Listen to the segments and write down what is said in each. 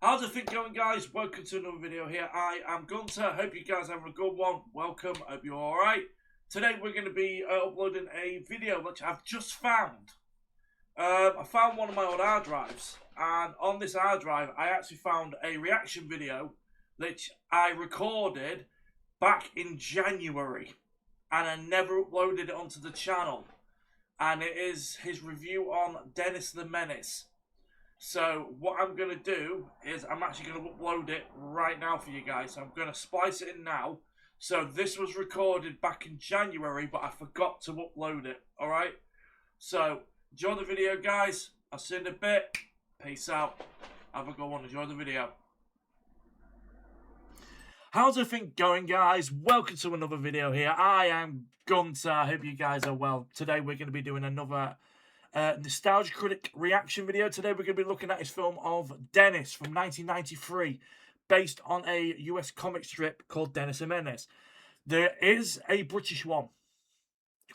How's everything going, guys? Welcome to another video here. I am Guenter. Hope you guys have a good one. Welcome. Hope you're alright. Today we're going to be uploading a video which I've just found. I found one of my old hard drives, and on this hard drive I actually found a reaction video which I recorded back in January, and I never uploaded it onto the channel. And it is his review on Dennis the Menace. So what I'm going to do is I'm actually going to upload it right now for you guys. So I'm going to splice it in now. So this was recorded back in January, but I forgot to upload it. Alright? So enjoy the video, guys. I'll see you in a bit. Peace out. Have a good one. Enjoy the video. How's everything going, guys? Welcome to another video here. I am Guenter. I hope you guys are well. Today we're going to be doing another Nostalgia Critic reaction video. Today we're going to be looking at his film of Dennis from 1993, based on a US comic strip called Dennis the Menace. There is a British one,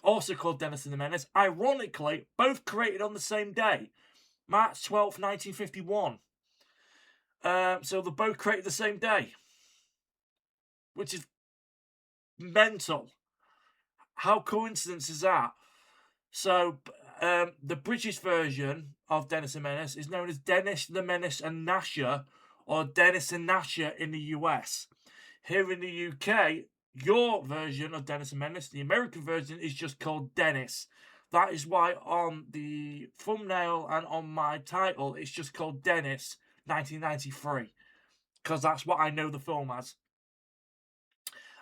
also called Dennis the Menace. Ironically, both created on the same day, March 12th, 1951. So they're both created the same day, which is mental. How coincidence is that? So, the British version of Dennis the Menace is known as Dennis the Menace and Nasher, or Dennis and Nasher in the US. Here in the UK, your version of Dennis the Menace, the American version, is just called Dennis. That is why on the thumbnail and on my title, it's just called Dennis 1993. Because that's what I know the film as.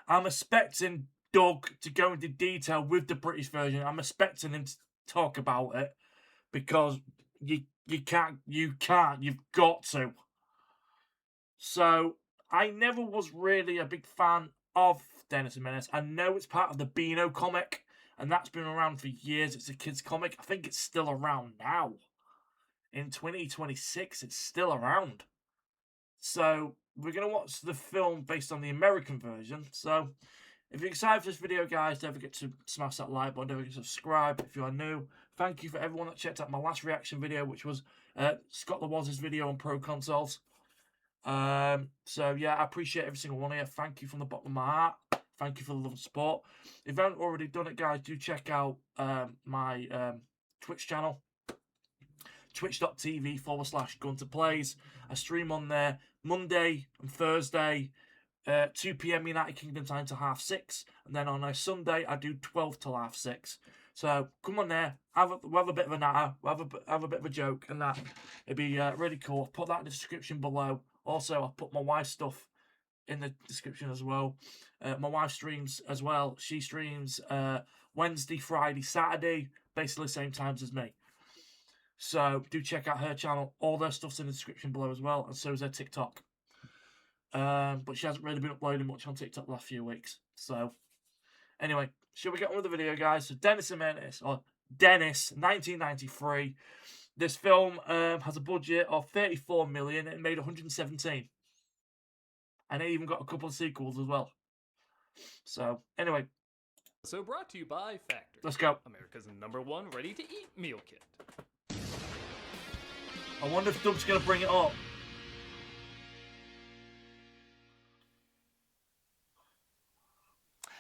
I'm expecting Doug to go into detail with the British version. I'm expecting him to talk about it, because you've got to. So I never was really a big fan of Dennis the Menace. I know it's part of the Beano comic, and that's been around for years. It's a kids comic. I think it's still around now. In 2026, it's still around. So we're going to watch the film based on the American version. So if you're excited for this video, guys, don't forget to smash that like button, don't forget to subscribe if you are new. Thank you for everyone that checked out my last reaction video, which was Scott Lawaz's video on Pro Consoles. So yeah, I appreciate every single one of you. Thank you from the bottom of my heart. Thank you for the love and support. If you haven't already done it, guys, do check out my Twitch channel. Twitch.tv/GunterPlays. I stream on there Monday and Thursday, 2 PM United Kingdom time to 6:30, and then on a Sunday I do 12 till 6:30. So come on there, we'll have a bit of a natter, we'll have a bit of a joke, and that it'd be really cool. I'll put that in the description below. Also, I'll put my wife's stuff in the description as well. My wife streams as well. She streams Wednesday, Friday, Saturday, basically the same times as me. So do check out her channel. All their stuff's in the description below as well, and so is her TikTok. But she hasn't really been uploading much on TikTok the last few weeks. So anyway, shall we get on with the video, guys? So Dennis the Menace, or Dennis, 1993. This film has a budget of 34 million. It made 117. And it even got a couple of sequels as well. So anyway. So brought to you by Factor. Let's go. America's #1 ready-to-eat meal kit. I wonder if Doug's going to bring it up.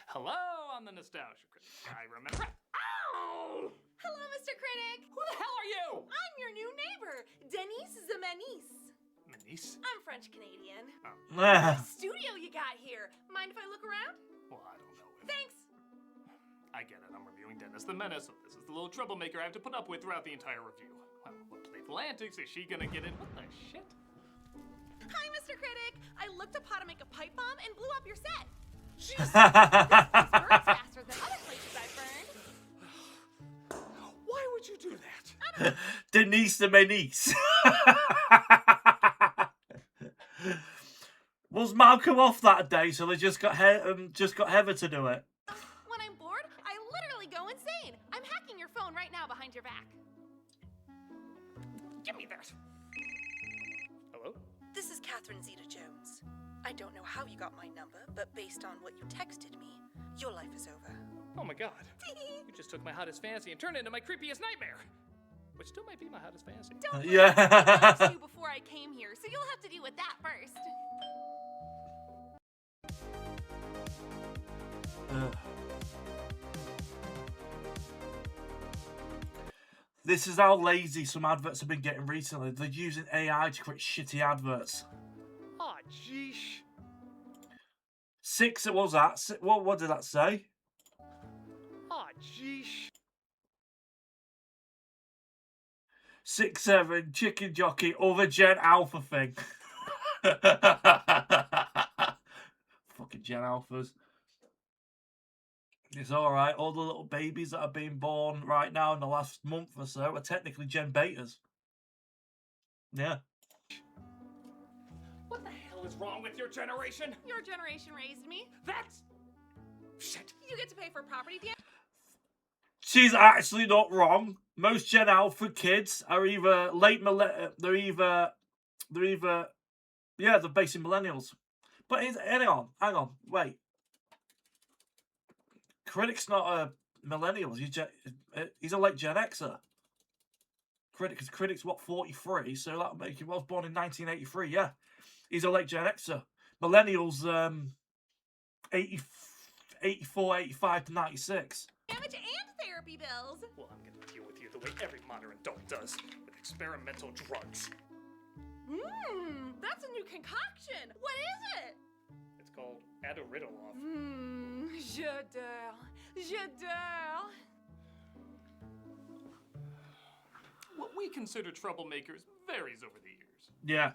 Hello, I'm the Nostalgia Critic. I remember. Ow! Hello, Mr. Critic. Who the hell are you? I'm your new neighbor, Dennis the Menace. Menace? I'm French-Canadian. Yeah. Studio you got here. Mind if I look around? Well, I don't know if... Thanks. I get it. I'm reviewing Dennis the Menace, so this is the little troublemaker I have to put up with throughout the entire review. Well, what playful antics is she gonna get in? What the shit? Hi, Mr. Critic. I looked up how to make a pipe bomb and blew up your set. She's... This burns faster than other places I've burned. Why would you do that? Denise the Menace. Was Malcolm off that day, so they just got Heather to do it? When I'm bored, I literally go insane. I'm hacking your phone right now behind your back. Give me that. Hello? This is Catherine Zeta-Jones. I don't know how you got my number, but based on what you texted me, your life is over. Oh my god. You just took my hottest fancy and turned it into my creepiest nightmare. Which still might be my hottest fancy. Don't Yeah. I asked you before I came here, so you'll have to deal with that first. This is how lazy some adverts have been getting recently. They're using AI to create shitty adverts. Aw, jeesh. What was that? What did that say? Aw, jeesh. 6'7", chicken jockey, other Gen Alpha thing. Fucking Gen Alphas. It's alright. All the little babies that are being born right now in the last month or so are technically Gen Betas. Yeah. What the hell is wrong with your generation? Your generation raised me. That's... Shit. You get to pay for property damage. She's actually not wrong. Most Gen Alpha kids are either they're basically millennials. But hang on, wait. Critic's not a millennial. He's a late Gen Xer. Critic's what, 43, so that would make him, was born in 1983. Yeah, he's a late Gen Xer. Millennials, 84, 85 to 96. Damage and therapy bills. Well, I'm gonna deal with you the way every modern adult does, with experimental drugs. That's a new concoction. What is it? It's called Adderall. J'adore. J'adore. What we consider troublemakers varies over the years. Yeah.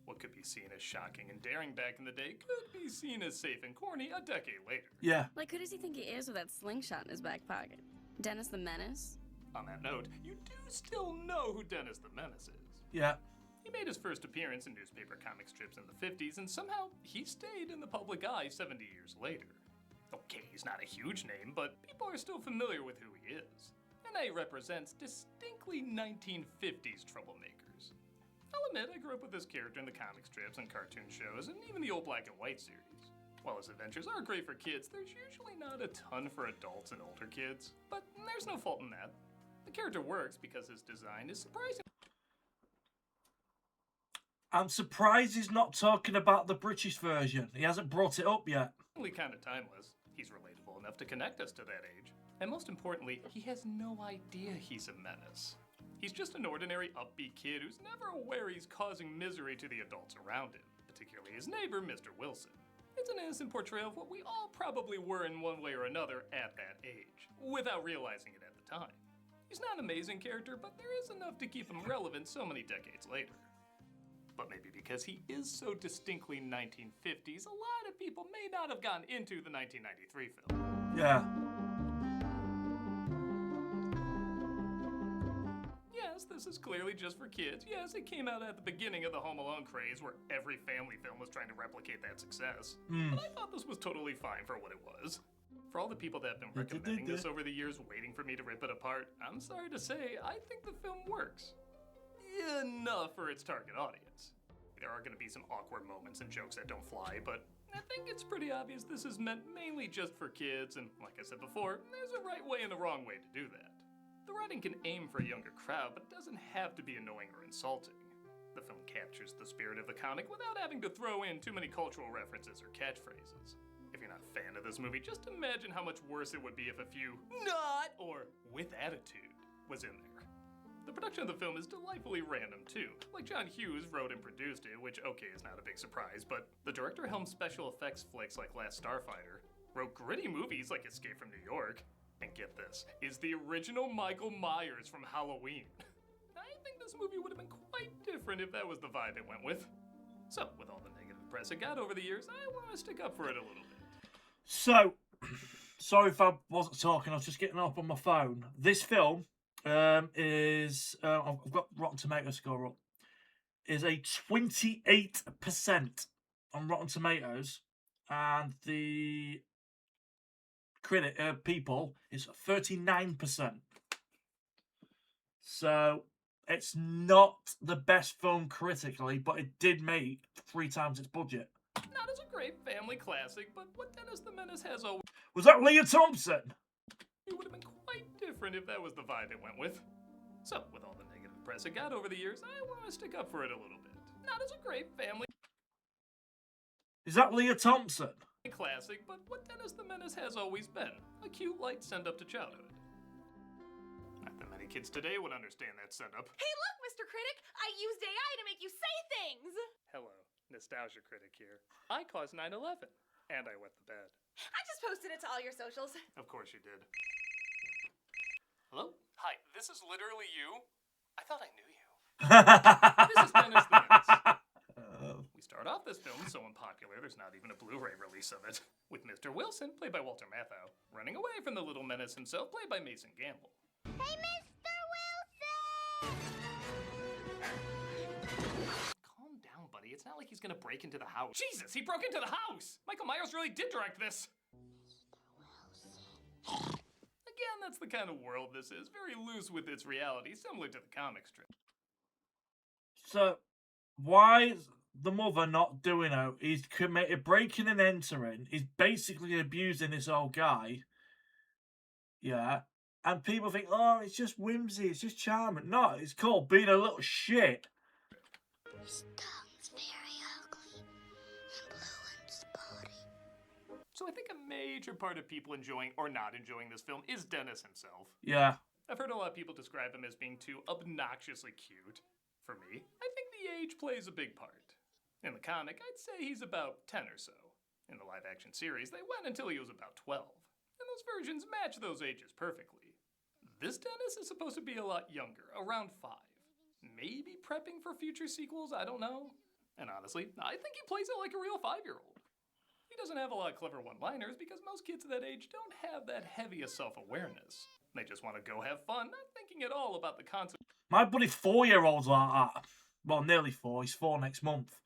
What could be seen as shocking and daring back in the day could be seen as safe and corny a decade later. Yeah. Like, who does he think he is with that slingshot in his back pocket? Dennis the Menace? On that note, you do still know who Dennis the Menace is. Yeah. He made his first appearance in newspaper comic strips in the 50s, and somehow he stayed in the public eye 70 years later. Okay, he's not a huge name, but people are still familiar with who he is. And he represents distinctly 1950s troublemakers. I'll admit, I grew up with this character in the comic strips and cartoon shows, and even the old black and white series. While his adventures are great for kids, there's usually not a ton for adults and older kids. But there's no fault in that. The character works because his design is surprising. I'm surprised he's not talking about the British version. He hasn't brought it up yet. Kind of timeless. He's relatable enough to connect us to that age. And most importantly, he has no idea he's a menace. He's just an ordinary, upbeat kid who's never aware he's causing misery to the adults around him, particularly his neighbor, Mr. Wilson. It's an innocent portrayal of what we all probably were in one way or another at that age, without realizing it at the time. He's not an amazing character, but there is enough to keep him relevant so many decades later. But maybe because he is so distinctly 1950s, a lot of people may not have gotten into the 1993 film. Yeah. Yes, this is clearly just for kids. Yes, it came out at the beginning of the Home Alone craze where every family film was trying to replicate that success. But I thought this was totally fine for what it was. For all the people that have been recommending this over the years, waiting for me to rip it apart, I'm sorry to say, I think the film works. Enough for its target audience. There are going to be some awkward moments and jokes that don't fly, but I think it's pretty obvious this is meant mainly just for kids, and like I said before, there's a right way and a wrong way to do that. The writing can aim for a younger crowd, but it doesn't have to be annoying or insulting. The film captures the spirit of the comic without having to throw in too many cultural references or catchphrases. If you're not a fan of this movie, just imagine how much worse it would be if a few "not" or "with attitude" was in there. The production of the film is delightfully random too. Like John Hughes wrote and produced it, which okay is not a big surprise, but the director helmed special effects flicks like Last Starfighter, wrote gritty movies like Escape from New York, and get this, is the original Michael Myers from Halloween. I think this movie would have been quite different if that was the vibe it went with. So, with all the negative press it got over the years, I want to stick up for it a little bit. So, sorry if I wasn't talking, I was just getting up on my phone. This film is, I've got Rotten Tomatoes score up, is a 28% on Rotten Tomatoes, and the people is 39%. So it's not the best film critically, but it did make 3 times its budget. Not as a great family classic, but what Dennis the Menace has always... Was that Leah Thompson? It would have been quite different if that was the vibe it went with. So, with all the negative press it got over the years, I want to stick up for it a little bit. Not as a great family Is that Leah Thompson? classic, but what Dennis the Menace has always been. A cute, light send-up to childhood. Not that many kids today would understand that setup. Hey, look, Mr. Critic! I used AI to make you say things! Hello, Nostalgia Critic here. I caused 9/11, and I wet the bed. I just posted it to all your socials. Of course you did. Hello? Hi, this is literally you? I thought I knew you. This is Dennis the Menace. We start off this film so unpopular there's not even a Blu-ray release of it. With Mr. Wilson, played by Walter Matthau, running away from the little menace himself, played by Mason Gamble. Hey, Mr. Wilson! Calm down, buddy. It's not like he's gonna break into the house. Jesus, he broke into the house! Michael Myers really did direct this! Again, that's the kind of world this is. Very loose with its reality, similar to the comic strip. So, why is the mother not doing it? He's committed breaking and entering. He's basically abusing this old guy. Yeah. And people think, oh, it's just whimsy. It's just charming. No, it's called being a little shit. His tongue's very ugly and blue and spotty. So I think a major part of people enjoying or not enjoying this film is Dennis himself. Yeah. I've heard a lot of people describe him as being too obnoxiously cute. For me, I think the age plays a big part. In the comic, I'd say he's about 10 or so. In the live-action series, they went until he was about 12. And those versions match those ages perfectly. This Dennis is supposed to be a lot younger, around 5. Maybe prepping for future sequels, I don't know. And honestly, I think he plays it like a real 5-year-old. He doesn't have a lot of clever one-liners because most kids of that age don't have that heavy a self-awareness. They just want to go have fun, not thinking at all about the consequences. My buddy 4-year-old's like that. Well, nearly 4. He's 4 next month.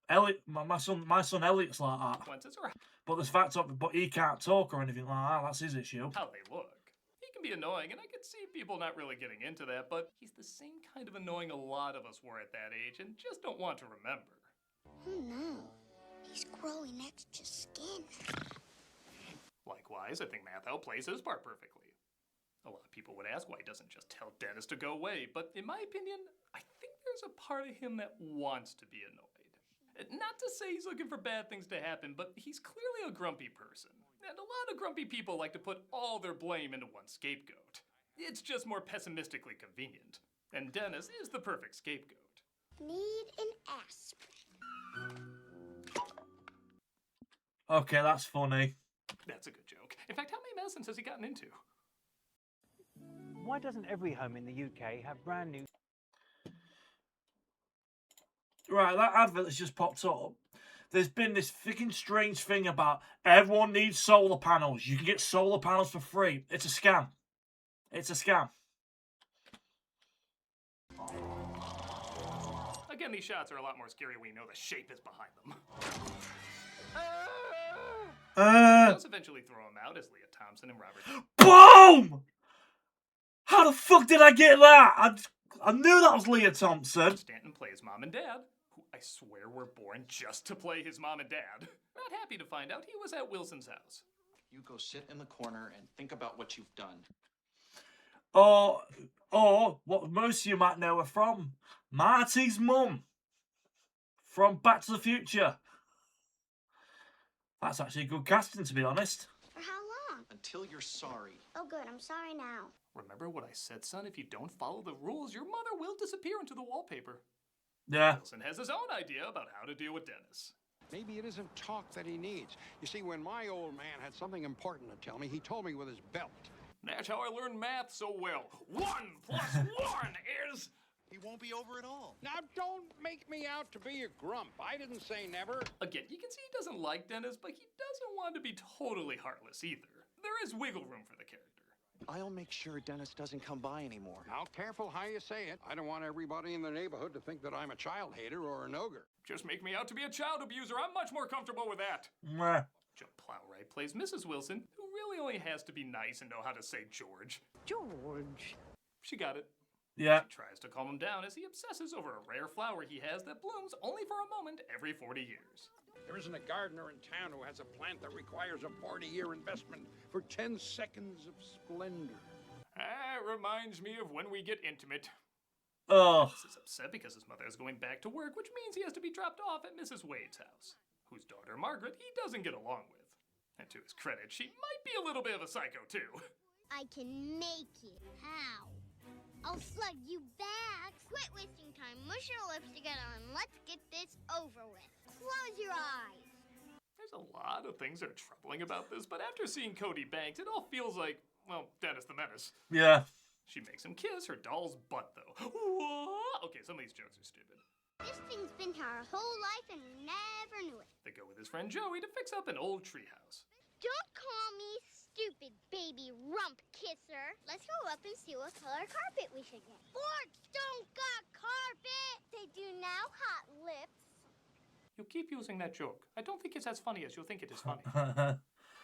Elliot, my son Elliot's like that. Or But the fact of, but he can't talk or anything like that. That's his issue. how they look. He can be annoying, and I could see people not really getting into that, but he's the same kind of annoying a lot of us were at that age and just don't want to remember. Oh no, he's growing extra skin. Likewise, I think Matthau plays his part perfectly. A lot of people would ask why he doesn't just tell Dennis to go away, but in my opinion, I think there's a part of him that wants to be annoyed. Not to say he's looking for bad things to happen, but he's clearly a grumpy person. And a lot of grumpy people like to put all their blame into one scapegoat. It's just more pessimistically convenient. And Dennis is the perfect scapegoat. Need an aspirin. Okay, that's funny. That's a good joke. In fact, how many medicines has he gotten into? Why doesn't every home in the UK have brand new... Right, that advert that's just popped up. There's been this freaking strange thing about everyone needs solar panels. You can get solar panels for free. It's a scam. It's a scam. Again, these shots are a lot more scary when you know the shape is behind them. Those eventually throw him out as Leah Thompson and Robert. Boom! How the fuck did I get that? I knew that was Leah Thompson. Stanton plays mom and dad, who I swear were born just to play his mom and dad. Not happy to find out he was at Wilson's house. You go sit in the corner and think about what you've done. Or what most of you might know her from. Marty's mum. From Back to the Future. That's actually good casting, to be honest. For how long? Until you're sorry. Oh good, I'm sorry now. Remember what I said, son? If you don't follow the rules, your mother will disappear into the wallpaper. Yeah. Wilson has his own idea about how to deal with Dennis. Maybe it isn't talk that he needs. You see, when my old man had something important to tell me, he told me with his belt. That's how I learned math so well. 1 + 1 is... He won't be over at all. Now, don't make me out to be a grump. I didn't say never. Again, you can see he doesn't like Dennis, but he doesn't want to be totally heartless either. There is wiggle room for the character. I'll make sure Dennis doesn't come by anymore. Now, careful how you say it. I don't want everybody in the neighborhood to think that I'm a child hater or an ogre. Just make me out to be a child abuser. I'm much more comfortable with that. Mwah. Joe Plowright plays Mrs. Wilson, who really only has to be nice and know how to say George. George! She got it. Yeah. She tries to calm him down as he obsesses over a rare flower he has that blooms only for a moment every 40 years. There isn't a gardener in town who has a plant that requires a 40-year investment for 10 seconds of splendor. That reminds me of when we get intimate. Oh. Dennis is upset because his mother is going back to work, which means he has to be dropped off at Mrs. Wade's house, whose daughter Margaret he doesn't get along with. And to his credit, she might be a little bit of a psycho too. I can make it. How? I'll slug you back. Quit wasting time. Mush your lips together and let's get this over with. Close your eyes. There's a lot of things that are troubling about this, but after seeing Cody Banks, it all feels like, well, Dennis the Menace. Yeah. She makes him kiss her doll's butt, though. Okay, some of these jokes are stupid. This thing's been here our whole life and we never knew it. They go with his friend Joey to fix up an old treehouse. Don't call me stupid baby rump kisser. Let's go up and see what color carpet we should get. Forks don't got carpet. They do now, hot lips. You keep using that joke. I don't think it's as funny as you think it is funny.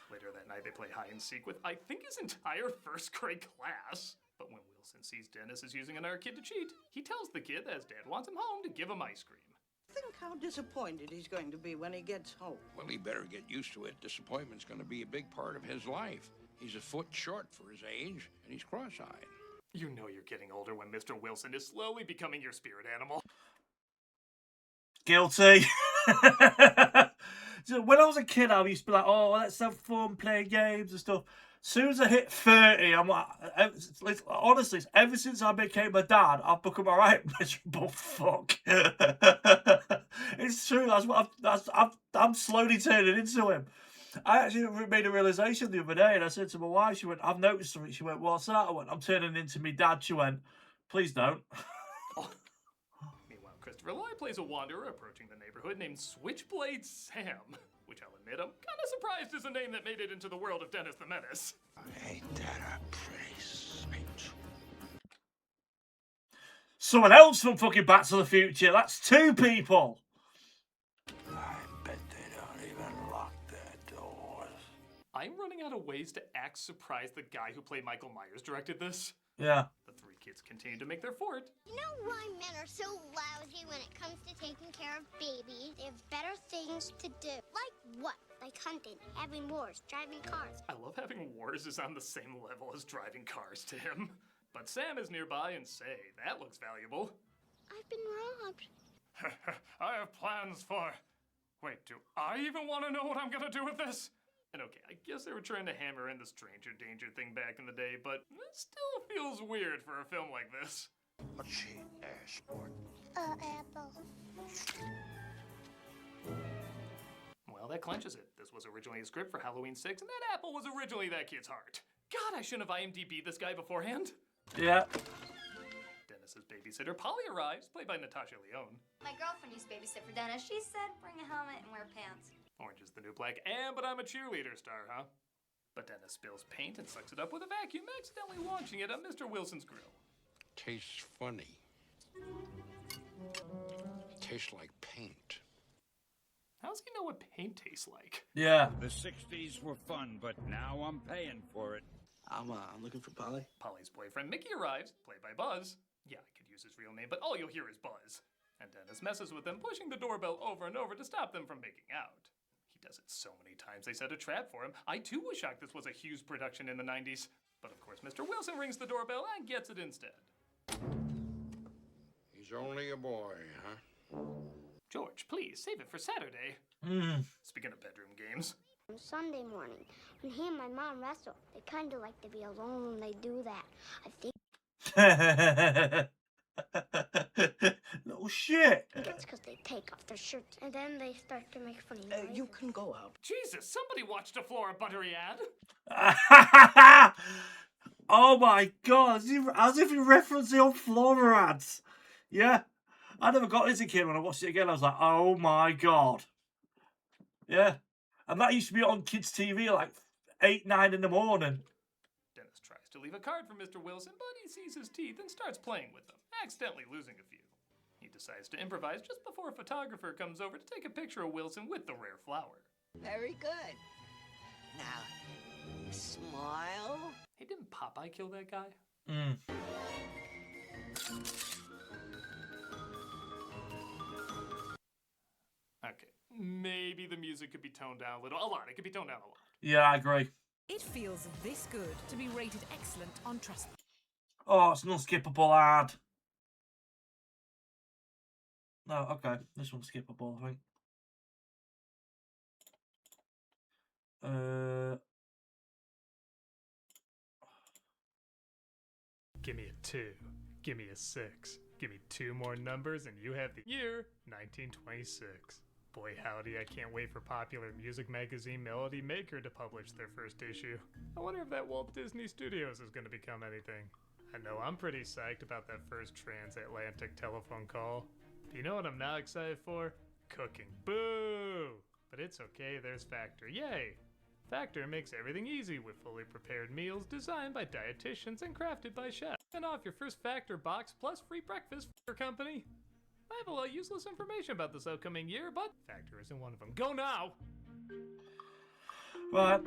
Later that night, they play hide and seek with, I think, his entire first grade class. But when Wilson sees Dennis is using another kid to cheat, he tells the kid that his dad wants him home to give him ice cream. Think how disappointed he's going to be when he gets home. Well, he better get used to it. Disappointment's going to be a big part of his life. He's a foot short for his age, and he's cross-eyed. You know you're getting older when Mr. Wilson is slowly becoming your spirit animal. Guilty. So when I was a kid, I used to be like, oh, let's have fun playing games and stuff. As soon as I hit 30, I'm like, honestly, ever since I became a dad, I've become a right miserable fuck. It's true. That's what I'm slowly turning into him. I actually made a realization the other day, and I said to my wife, she went, I've noticed something. She went, what's that? I went, I'm turning into me dad. She went, please don't. Meanwhile, Christopher Lloyd plays a wanderer approaching the neighborhood named Switchblade Sam, which I'll admit I'm kind of surprised is a name that made it into the world of Dennis the Menace. Ain't that a pretty sight? Someone else from fucking Back to the Future. That's two people. I bet they don't even lock their doors. I'm running out of ways to act surprised the guy who played Michael Myers directed this. Yeah. The three kids continue to make their fort. You know why men are so lousy when it comes to taking care of babies? They have better things to do. Like what? Like hunting, having wars, driving cars. I love having wars is on the same level as driving cars to him. But Sam is nearby and say, that looks valuable. I've been robbed. I have plans for... Wait, do I even want to know what I'm gonna do with this? And okay, I guess they were trying to hammer in the stranger danger thing back in the day, but it still feels weird for a film like this. A cheap ass sport. Apple. Well, that clenches it. This was originally a script for Halloween 6, and that apple was originally that kid's heart. God, I shouldn't have IMDb'd this guy beforehand. Yeah. Dennis's babysitter, Polly, arrives, played by Natasha Lyonne. My girlfriend used to babysit for Dennis. She said bring a helmet and wear pants. Orange is the new black, but I'm a cheerleader star, huh? But Dennis spills paint and sucks it up with a vacuum, accidentally launching it at Mr. Wilson's grill. Tastes funny. Tastes like paint. How does he know what paint tastes like? Yeah. The 60s were fun, but now I'm paying for it. I'm looking for Polly. Polly's boyfriend Mickey arrives, played by Buzz. Yeah, I could use his real name, but all you'll hear is Buzz. And Dennis messes with them, pushing the doorbell over and over to stop them from making out. He does it so many times they set a trap for him. I too was shocked this was a Hughes production in the 90s. But of course, Mr. Wilson rings the doorbell and gets it instead. He's only a boy, huh? George, please, save it for Saturday. Speaking of bedroom games. On Sunday morning, when he and my mom wrestle, they kind of like to be alone when they do that. I think No shit. it's because they take off their shirts and then they start to make funny noises. You can go out. Jesus, somebody watched a Flora Buttery ad. Oh my god, as if you referenced the old Flora ads. Yeah. I never got it as a kid. When I watched it again, I was like, oh my god. Yeah. And that used to be on kids' TV like 8, 9 in the morning. Dennis tries to leave a card for Mr. Wilson, but he sees his teeth and starts playing with them, accidentally losing a few. He decides to improvise just before a photographer comes over to take a picture of Wilson with the rare flower. Very good. Now, smile. Hey, didn't Popeye kill that guy? Okay, maybe the music could be toned down a little. A lot. It could be toned down a lot. Yeah, I agree. It feels this good to be rated excellent on Trust. Oh, it's an unskippable ad. No, okay. This one's skippable, I think. Give me a 2. Give me a 6. Give me 2 more numbers and you have the year 1926. Boy howdy, I can't wait for popular music magazine Melody Maker to publish their first issue. I wonder if that Walt Disney Studios is going to become anything. I know I'm pretty psyched about that first transatlantic telephone call. You know what I'm not excited for? Cooking. Boo! But it's okay, there's Factor. Yay! Factor makes everything easy with fully prepared meals designed by dietitians and crafted by chefs. And off your first Factor box plus free breakfast for your company. I have a lot of useless information about this upcoming year, but Factor isn't one of them. Go now! Right,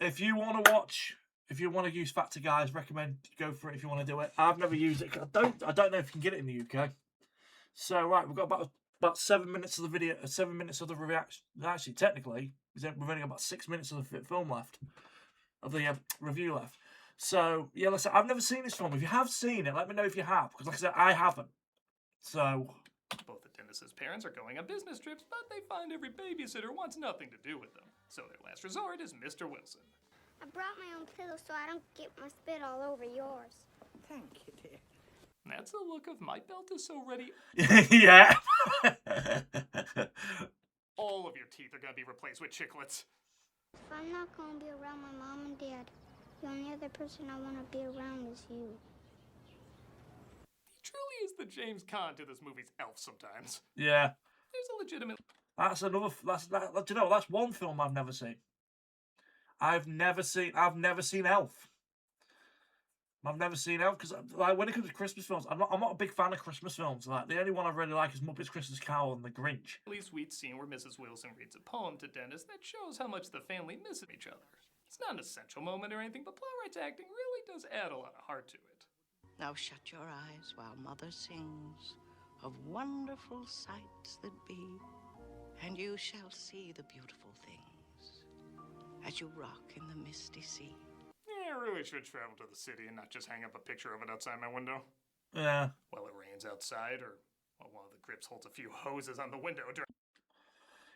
if you want to watch, if you want to use Factor, guys, recommend go for it if you want to do it. I've never used it. I don't know if you can get it in the UK. So right, we've got about 7 minutes of the video, 7 minutes of the reaction. Actually, technically, we've only got about 6 minutes of the film left, of the review left. So yeah, listen, I've never seen this film. If you have seen it, let me know if you have, because like I said, I haven't. So both of Dennis's parents are going on business trips, but they find every babysitter wants nothing to do with them. So their last resort is Mr. Wilson. I brought my own pillow so I don't get my spit all over yours. Thank you, dear. That's the look of my belt is so ready. Yeah. All of your teeth are gonna be replaced with chiclets. If I'm not going to be around my mom and dad, the only other person I want to be around is you. He truly is the James Caan to this movie's Elf sometimes. Yeah. There's a legitimate... That's another. Do you know? That's one film I've never seen. I've never seen Elf. I've never seen Elf because, like, when it comes to Christmas films, I'm not a big fan of Christmas films. Like, the only one I really like is Muppets Christmas Carol and The Grinch. Really sweet scene where Mrs. Wilson reads a poem to Dennis that shows how much the family misses each other. It's not an essential moment or anything, but playwright's acting really does add a lot of heart to it. Now shut your eyes while Mother sings of wonderful sights that be, and you shall see the beautiful things as you rock in the misty sea. Yeah, I really should travel to the city and not just hang up a picture of it outside my window. Yeah. Well, it rains outside, or well, one of the grips holds a few hoses on the window during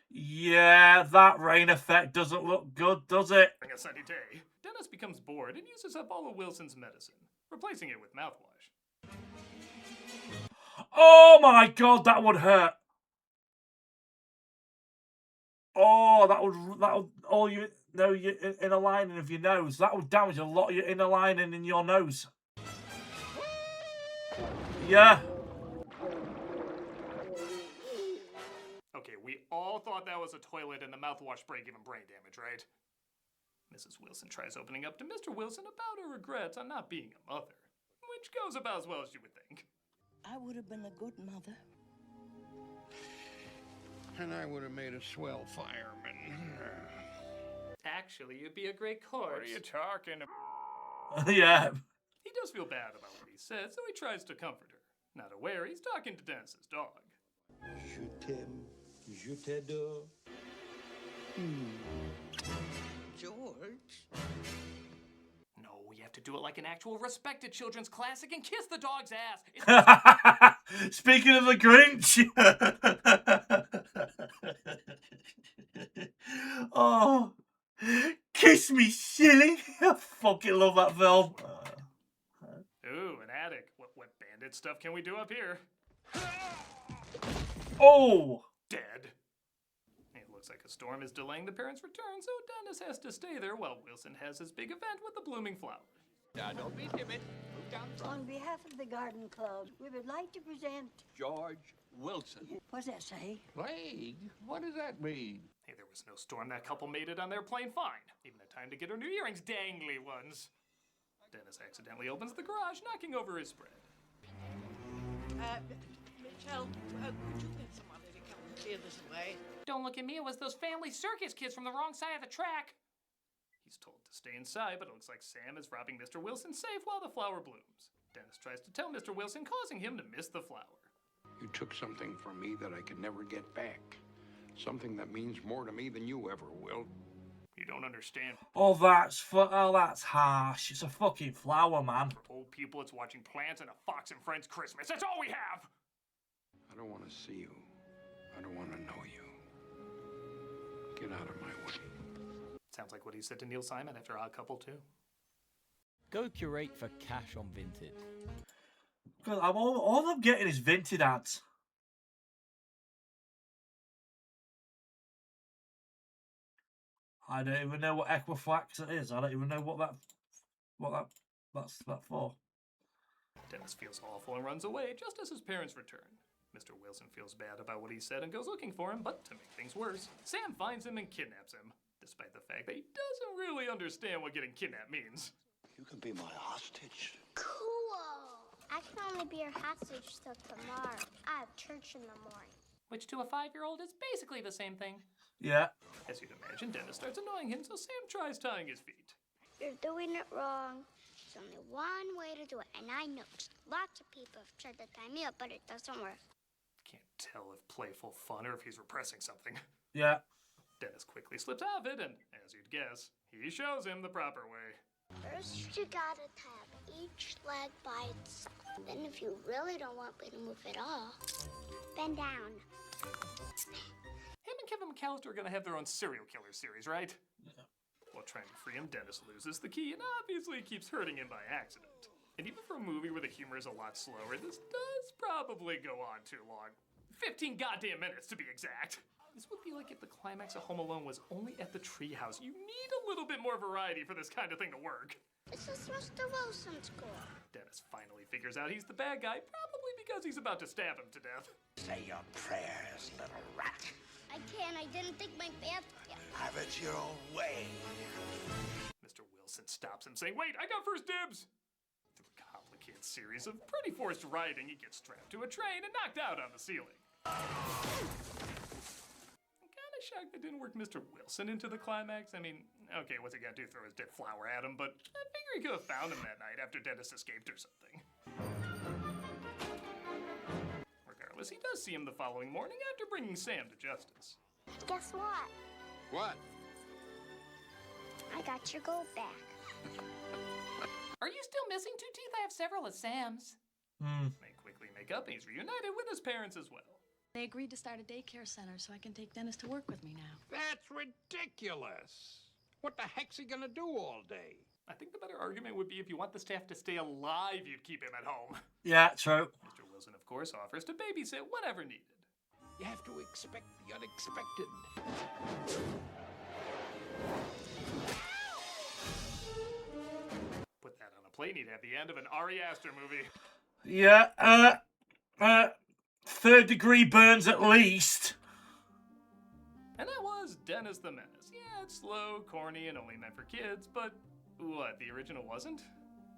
Yeah, that rain effect doesn't look good, does it? a sunny day. Dennis becomes bored and uses up all of Wilson's medicine, replacing it with mouthwash. Oh my god, that would hurt. Oh, that would all your inner lining of your nose. That would damage a lot of your inner lining in your nose. Yeah. Okay, we all thought that was a toilet and the mouthwash spray giving brain damage, right? Mrs. Wilson tries opening up to Mr. Wilson about her regrets on not being a mother, which goes about as well as you would think. I would have been a good mother. And I would have made a swell fireman. Actually, you'd be a great corpse. What are you talking about? Yeah. He does feel bad about what he said, so he tries to comfort her. Not aware he's talking to Dennis's dog. Je t'aime, je t'adore. George? No, we have to do it like an actual respected children's classic and kiss the dog's ass. Speaking of the Grinch. Oh, kiss me, silly. I fucking love that film. Ooh, an attic. What bandit stuff can we do up here? Oh! Dead. It looks like a storm is delaying the parents' return, so Dennis has to stay there while Wilson has his big event with the blooming flower. Now, don't be timid. Move down front. On behalf of the Garden Club, we would like to present... George Wilson. What's that say? Plague? What does that mean? Hey, there was no storm. That couple made it on their plane fine. Even had time to get her new earrings, dangly ones. Dennis accidentally opens the garage, knocking over his spread. Michelle, could you get somebody to come and clear this away? Don't look at me, it was those family circus kids from the wrong side of the track. He's told to stay inside, but it looks like Sam is robbing Mr. Wilson's safe while the flower blooms. Dennis tries to tell Mr. Wilson, causing him to miss the flower. You took something from me that I could never get back. Something that means more to me than you ever will. You don't understand. Oh, that's harsh. It's a fucking flower, man. For old people, it's watching plants and a Fox and Friends Christmas. That's all we have! I don't want to see you. I don't want to know you. Get out of my way. Sounds like what he said to Neil Simon after Odd Couple, too. Go curate for cash on Vinted. All I'm getting is Vinted ads. I don't even know what Equifax it is. I don't even know that's for. Dennis feels awful and runs away just as his parents return. Mr. Wilson feels bad about what he said and goes looking for him, but to make things worse, Sam finds him and kidnaps him, despite the fact that he doesn't really understand what getting kidnapped means. You can be my hostage. Cool. I can only be your hostage till tomorrow. I have church in the morning. Which to a 5-year-old is basically the same thing. Yeah. As you'd imagine, Dennis starts annoying him, so Sam tries tying his feet. You're doing it wrong. There's only one way to do it, and I know lots of people have tried to tie me up, but it doesn't work. Can't tell if playful fun or if he's repressing something. Yeah. Dennis quickly slips out of it, and as you'd guess, he shows him the proper way. First, you gotta tap each leg by itself. Then, if you really don't want me to move at all, bend down. Him and Kevin McAllister are gonna have their own serial killer series, right? Yeah. While trying to free him, Dennis loses the key and obviously keeps hurting him by accident. And even for a movie where the humor is a lot slower, this does probably go on too long. 15 goddamn minutes to be exact. This would be like if the climax of Home Alone was only at the treehouse. You need a little bit more variety for this kind of thing to work. This is Mr. Wilson's school. Dennis finally figures out he's the bad guy, probably because he's about to stab him to death. Say your prayers, little rat. I can't. I didn't think my bath yet. Have it your own way. Mr. Wilson stops him, saying, "Wait, I got first dibs!" Through a complicated series of pretty forced writing, he gets strapped to a train and knocked out on the ceiling. I'm kinda shocked they didn't work Mr. Wilson into the climax. I mean, okay, what's he gonna do, throw his dead flower at him? But I figure he could have found him that night after Dennis escaped or something. Regardless, he does see him the following morning after bringing Sam to justice. Guess what? What? I got your gold back. Are you still missing 2 teeth? I have several of Sam's. They quickly make up and he's reunited with his parents as well. They agreed to start a daycare center so I can take Dennis to work with me now. That's ridiculous. What the heck's he gonna do all day? I think the better argument would be if you want the staff to stay alive, you'd keep him at home. Yeah, true. Mr. Wilson, of course, offers to babysit whenever needed. You have to expect the unexpected. Put that on a plate, he'd have the end of an Ari Aster movie. Yeah, third degree burns at least. And that was Dennis the Menace. Yeah, it's slow, corny, and only meant for kids, but what, the original wasn't?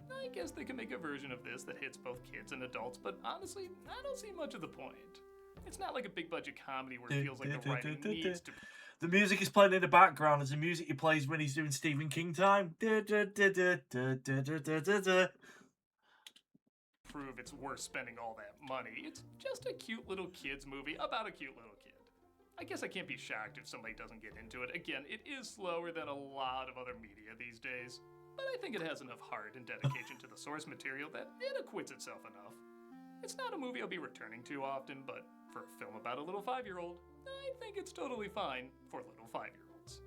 I guess they can make a version of this that hits both kids and adults, but honestly, I don't see much of the point. It's not like a big budget comedy where it feels like the writing needs to... The music is playing in the background as the music he plays when he's doing Stephen King time. Prove it's worth spending all that money. It's just a cute little kid's movie about a cute little kid. I guess I can't be shocked if somebody doesn't get into it. Again, it is slower than a lot of other media these days, but I think it has enough heart and dedication to the source material that it acquits itself enough. It's not a movie I'll be returning to often, but for a film about a little 5-year-old, I think it's totally fine for little 5-year-olds.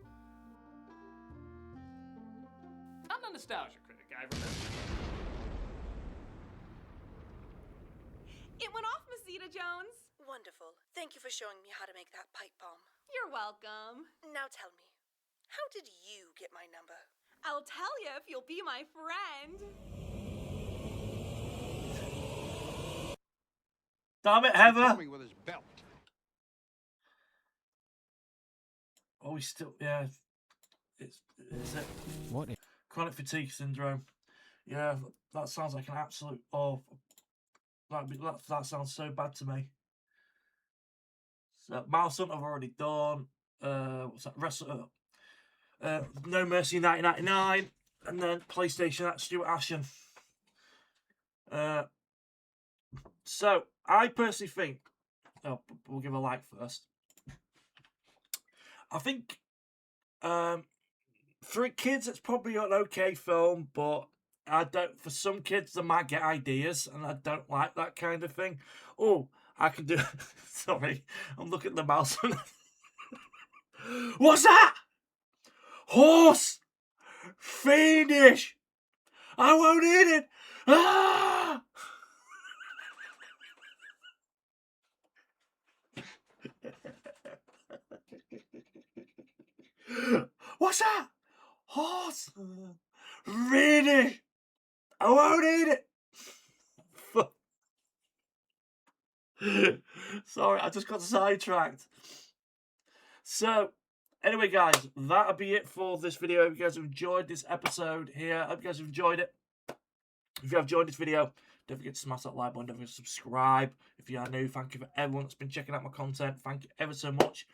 I'm the Nostalgia Critic, I remember. It went off, Miss Zeta Jones. Wonderful. Thank you for showing me how to make that pipe bomb. You're welcome. Now tell me, how did you get my number? I'll tell you if you'll be my friend. Damn it, Heather. With his belt. Oh, he's still, yeah. Is it? What? Chronic fatigue syndrome. Yeah, that sounds like an absolute, that sounds so bad to me. So, Mouse Hunt I've already done. What's that? No Mercy 1999. And then PlayStation, that's Stuart Ashen. So, I personally think, we'll give a like first. I think For kids, it's probably an okay film, but I don't. For some kids, they might get ideas, and I don't like that kind of thing. Oh, I can do. Sorry, I'm looking at the mouse. What's that? Horse! Fiendish! I won't eat it! Ah! What's that? Horse! Fiendish! I won't eat it! Sorry, I just got sidetracked. So, anyway, guys, that'll be it for this video. I hope you guys have enjoyed this episode here. I hope you guys have enjoyed it. If you have enjoyed this video, don't forget to smash that like button. Don't forget to subscribe. If you are new, thank you for everyone that's been checking out my content. Thank you ever so much.